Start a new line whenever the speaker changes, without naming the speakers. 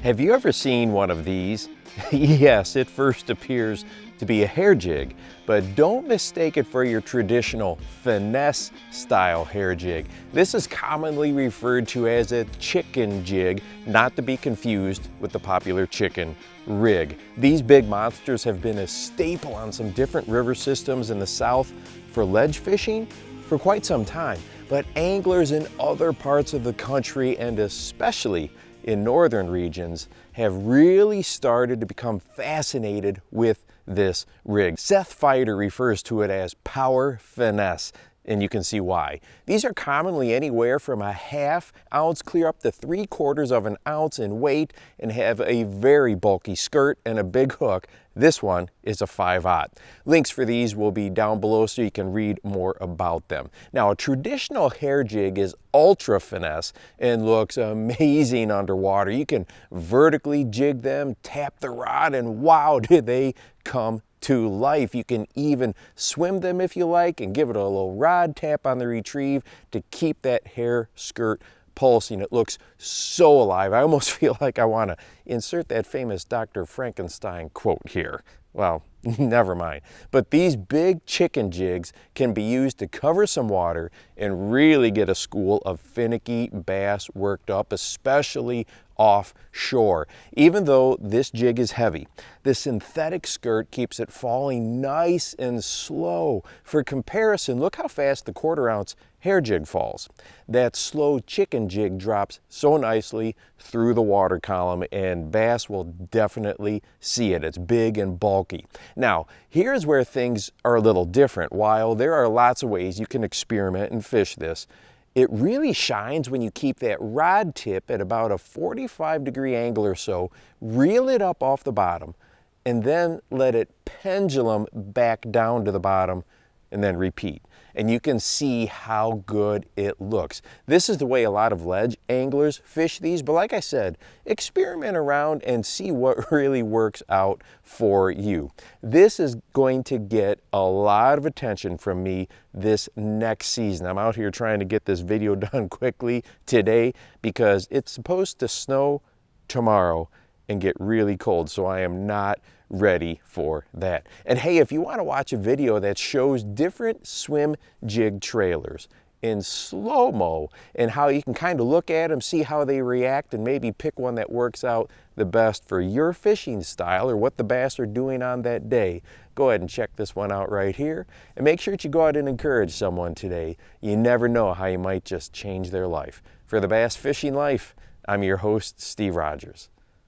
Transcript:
Have you ever seen one of these? Yes, it first appears to be a hair jig, but don't mistake it for your traditional finesse style hair jig. This is commonly referred to as a chicken jig, not to be confused with the popular chicken rig. These big monsters have been a staple on some different river systems in the South for ledge fishing for quite some time, but anglers in other parts of the country, and especially in northern regions, have really started to become fascinated with this rig. Seth Feider refers to it as power finesse, and you can see why. These are commonly anywhere from a ½ ounce clear up to 3/4 of an ounce in weight and have a very bulky skirt and a big hook. This one is a 5/0. Links for these will be down below so you can read more about them. Now, a traditional hair jig is ultra finesse and looks amazing underwater. You can vertically jig them, tap the rod, and wow, do they come to life. You can even swim them if you like and give it a little rod tap on the retrieve to keep that hair skirt pulsing. It looks so alive. I almost feel like I want to insert that famous Dr. Frankenstein quote here. Well, never mind. But these big chicken jigs can be used to cover some water and really get a school of finicky bass worked up, especially offshore. Even though this jig is heavy, the synthetic skirt keeps it falling nice and slow. For comparison, look how fast the 1/4 ounce hair jig falls. That slow chicken jig drops so nicely through the water column, and bass will definitely see it. It's big and bulky. Now, here's where things are a little different. While there are lots of ways you can experiment and fish this, it really shines when you keep that rod tip at about a 45-degree angle or so, reel it up off the bottom, and then let it pendulum back down to the bottom, and then repeat. And you can see how good it looks. This is the way a lot of ledge anglers fish these, but like I said, experiment around and see what really works out for you. This is going to get a lot of attention from me this next season. I'm out here trying to get this video done quickly today because it's supposed to snow tomorrow and get really cold, so I am not ready for that. And hey, if you want to watch a video that shows different swim jig trailers in slow-mo and how you can kind of look at them, see how they react, and maybe pick one that works out the best for your fishing style or what the bass are doing on that day, go ahead and check this one out right here. And make sure that you go out and encourage someone today. You never know how you might just change their life. For the Bass Fishing Life, I'm your host, Steve Rogers.